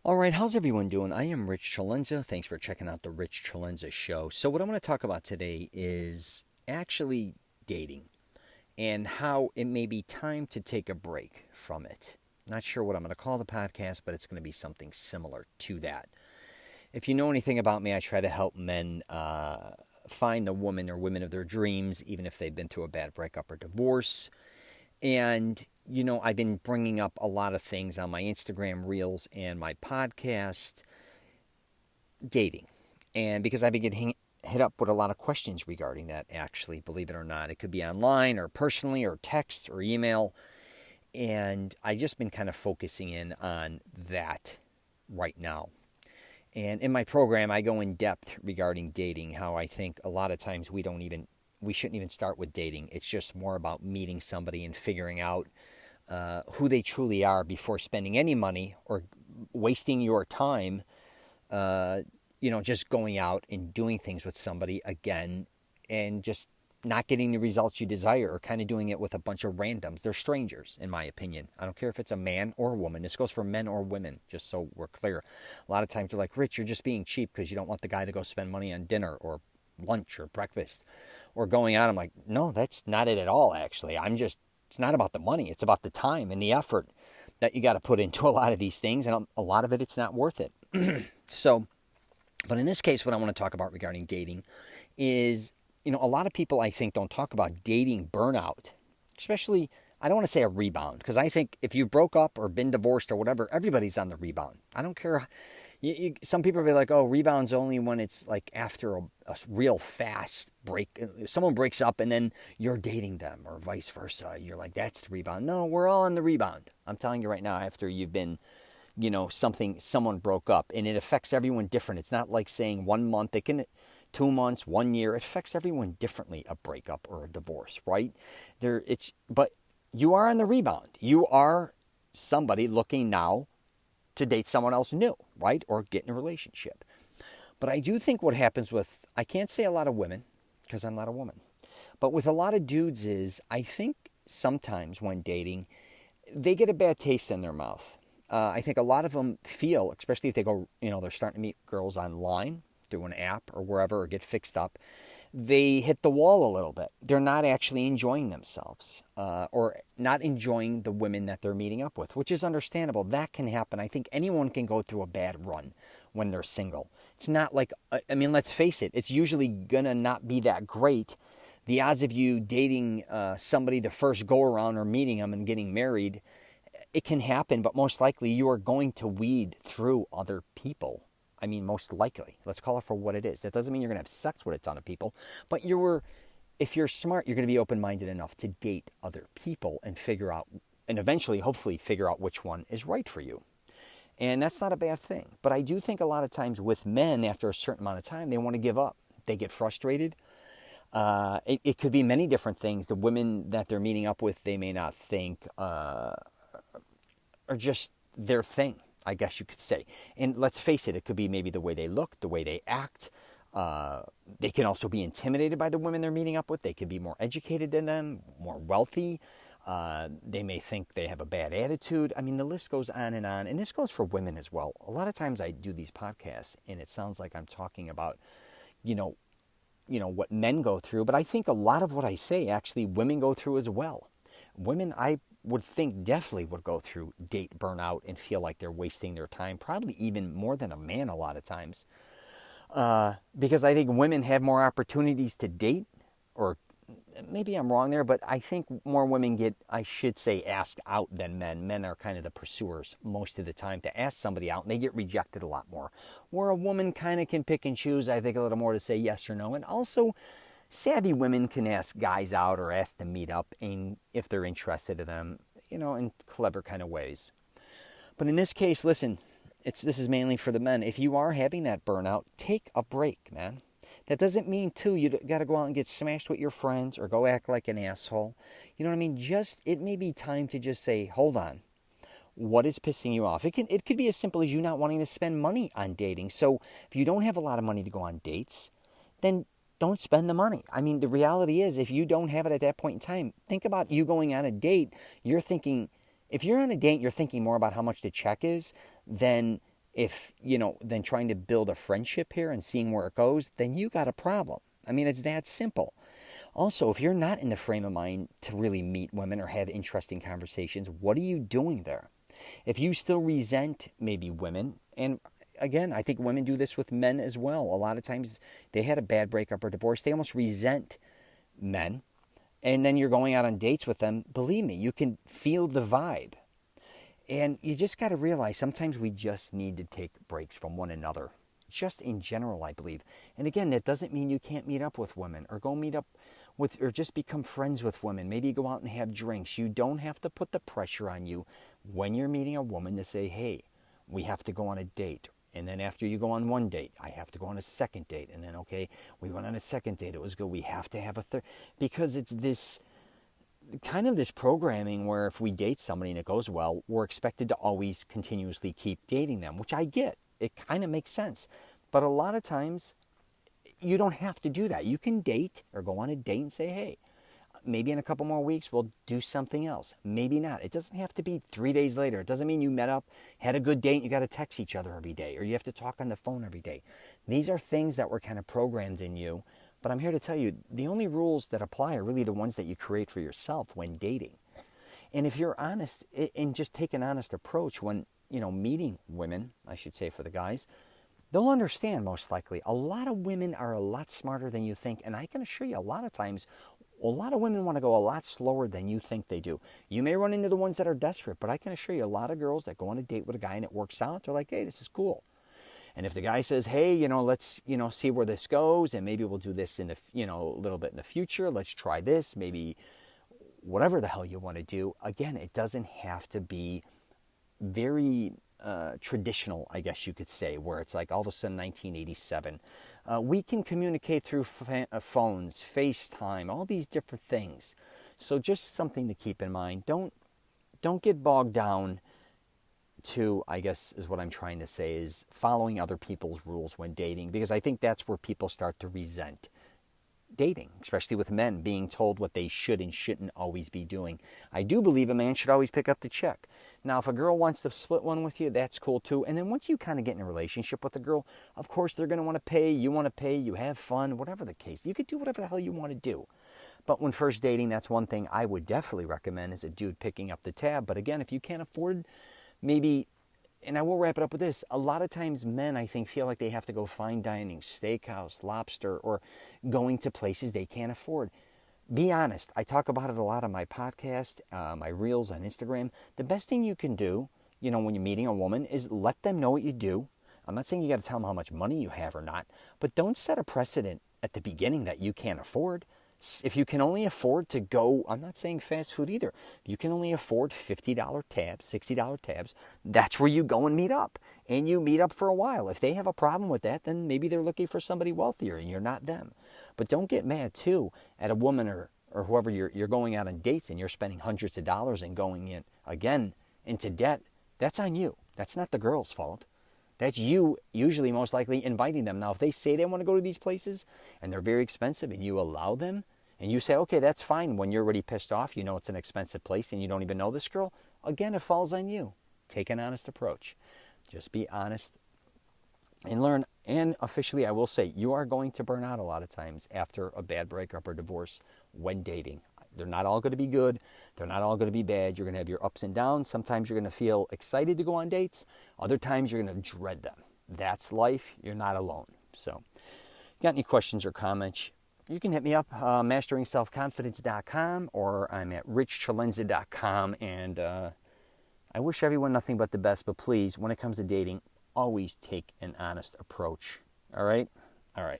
All right, how's everyone doing? I am Rich CELENZA. Thanks for checking out the Rich CELENZA show. So, what I'm going to talk about today is actually dating and how it may be time to take a break from it. Not sure what I'm going to call the podcast, but it's going to be something similar to that. If you know anything about me, I try to help men find the woman or women of their dreams, even if they've been through a bad breakup or divorce. And, I've been bringing up a lot of things on my Instagram reels and my podcast, dating. And because I've been getting hit up with a lot of questions regarding that, actually, believe it or not. It could be online or personally or text or email. And I've just been kind of focusing in on that right now. And in my program, I go in depth regarding dating, how I think a lot of times we shouldn't even start with dating. It's just more about meeting somebody and figuring out who they truly are before spending any money or wasting your time, just going out and doing things with somebody again and just not getting the results you desire, or kind of doing it with a bunch of randoms. They're strangers, in my opinion. I don't care if it's a man or a woman. This goes for men or women, just so we're clear. A lot of times you're like, Rich, you're just being cheap because you don't want the guy to go spend money on dinner or lunch or breakfast or going out. I'm like, no, that's not it at all, actually. It's not about the money. It's about the time and the effort that you got to put into a lot of these things. And a lot of it, it's not worth it. But in this case, what I want to talk about regarding dating is, a lot of people, I think, don't talk about dating burnout, especially, I don't want to say a rebound, because I think if you broke up or been divorced or whatever, everybody's on the rebound. I don't care. Some people will be like, oh, rebound's only when it's like after a real fast break. If someone breaks up and then you're dating them or vice versa, you're like, that's the rebound. No, we're all on the rebound. I'm telling you right now, after you've been, someone broke up, and it affects everyone different. It's not like saying 1 month. It can 2 months, 1 year. It affects everyone differently, a breakup or a divorce, right? But you are on the rebound. You are somebody looking now to date someone else new, right? Or get in a relationship. But I do think what happens with, I can't say a lot of women, because I'm not a woman, but with a lot of dudes is, I think sometimes when dating, they get a bad taste in their mouth. I think a lot of them feel, especially if they go, they're starting to meet girls online through an app or wherever, or get fixed up, they hit the wall a little bit. They're not actually enjoying themselves, or not enjoying the women that they're meeting up with, which is understandable. That can happen. I think anyone can go through a bad run when they're single. It's not like, let's face it, it's usually gonna not be that great. The odds of you dating somebody the first go around or meeting them and getting married, it can happen, but most likely you are going to weed through other people. Most likely. Let's call it for what it is. That doesn't mean you're going to have sex with a ton of people, but if you're smart, you're going to be open-minded enough to date other people and figure out, and eventually, hopefully, figure out which one is right for you. And that's not a bad thing. But I do think a lot of times with men, after a certain amount of time, they want to give up. They get frustrated. It could be many different things. The women that they're meeting up with, they may not think are just their thing, I guess you could say. And let's face it, it could be maybe the way they look, the way they act. They can also be intimidated by the women they're meeting up with. They could be more educated than them, more wealthy. They may think they have a bad attitude. The list goes on. And this goes for women as well. A lot of times I do these podcasts and it sounds like I'm talking about, what men go through. But I think a lot of what I say, actually, women go through as well. Women, I would think, definitely would go through date burnout and feel like they're wasting their time, probably even more than a man a lot of times. Because I think women have more opportunities to date, or maybe I'm wrong there, but I think more women get, I should say, asked out than men. Men are kind of the pursuers most of the time to ask somebody out, and they get rejected a lot more. Where a woman kind of can pick and choose, I think, a little more to say yes or no. And also, savvy women can ask guys out or ask them meet up, and if they're interested in them, in clever kind of ways. But in this case, listen, this is mainly for the men. If you are having that burnout, take a break, man. That doesn't mean, too, you got to go out and get smashed with your friends or go act like an asshole. You know what I mean? It may be time to just say, hold on. What is pissing you off? It could be as simple as you not wanting to spend money on dating. So if you don't have a lot of money to go on dates, then don't spend the money. The reality is, if you don't have it at that point in time, think about you going on a date. If you're on a date, you're thinking more about how much the check is than if, then trying to build a friendship here and seeing where it goes, then you got a problem. I mean, it's that simple. Also, if you're not in the frame of mind to really meet women or have interesting conversations, what are you doing there? If you still resent maybe women, and again, I think women do this with men as well. A lot of times they had a bad breakup or divorce, they almost resent men, and then you're going out on dates with them. Believe me, you can feel the vibe. And you just got to realize sometimes we just need to take breaks from one another, just in general, I believe. And again, that doesn't mean you can't meet up with women or go meet up with, or just become friends with women. Maybe go out and have drinks. You don't have to put the pressure on you when you're meeting a woman to say, hey, we have to go on a date. And then after you go on one date, I have to go on a second date. And then, okay, we went on a second date. It was good. We have to have a third. Because it's this kind of this programming where if we date somebody and it goes well, we're expected to always continuously keep dating them, which I get. It kind of makes sense. But a lot of times, you don't have to do that. You can date or go on a date and say, hey, maybe in a couple more weeks we'll do something else. Maybe not. It doesn't have to be 3 days later. It doesn't mean you met up, had a good date, and you got to text each other every day, or you have to talk on the phone every day. These are things that were kind of programmed in you. But I'm here to tell you, the only rules that apply are really the ones that you create for yourself when dating. And if you're honest and just take an honest approach when, meeting women, I should say for the guys, they'll understand most likely. A lot of women are a lot smarter than you think. And I can assure you, a lot of times, a lot of women want to go a lot slower than you think they do. You may run into the ones that are desperate, but I can assure you a lot of girls that go on a date with a guy and it works out, they're like, hey, this is cool. And if the guy says, hey, let's, see where this goes, and maybe we'll do this in the, a little bit in the future. Let's try this, maybe whatever the hell you want to do. Again, it doesn't have to be very traditional, I guess you could say, where it's like all of a sudden 1987. We can communicate through phones, FaceTime, all these different things. So just something to keep in mind. Don't get bogged down to, I guess is what I'm trying to say, is following other people's rules when dating, because I think that's where people start to resent dating, especially with men being told what they should and shouldn't always be doing. I do believe a man should always pick up the check. Now, if a girl wants to split one with you, that's cool too. And then once you kind of get in a relationship with a girl, of course they're going to want to pay, you want to pay, you have fun, whatever the case. You could do whatever the hell you want to do. But when first dating, that's one thing I would definitely recommend is a dude picking up the tab. But again, if you can't afford maybe, and I will wrap it up with this, a lot of times men, I think, feel like they have to go fine dining, steakhouse, lobster, or going to places they can't afford. Be honest. I talk about it a lot on my podcast, my reels on Instagram. The best thing you can do, when you're meeting a woman is let them know what you do. I'm not saying you got to tell them how much money you have or not, but don't set a precedent at the beginning that you can't afford. If you can only afford to go, I'm not saying fast food either. If you can only afford $50 tabs, $60 tabs, that's where you go and meet up. And you meet up for a while. If they have a problem with that, then maybe they're looking for somebody wealthier and you're not them. But don't get mad, too, at a woman or whoever you're going out on dates and you're spending hundreds of dollars and going in, again, into debt. That's on you. That's not the girl's fault. That's you usually most likely inviting them. Now, if they say they want to go to these places and they're very expensive and you allow them and you say, okay, that's fine when you're already pissed off, it's an expensive place and you don't even know this girl, again, it falls on you. Take an honest approach. Just be honest and learn. And officially, I will say, you are going to burn out a lot of times after a bad breakup or divorce when dating. They're not all going to be good. They're not all going to be bad. You're going to have your ups and downs. Sometimes you're going to feel excited to go on dates. Other times you're going to dread them. That's life. You're not alone. So, got any questions or comments, you can hit me up, masteringselfconfidence.com, or I'm at richcelenza.com. And I wish everyone nothing but the best. But please, when it comes to dating, always take an honest approach. All right? All right.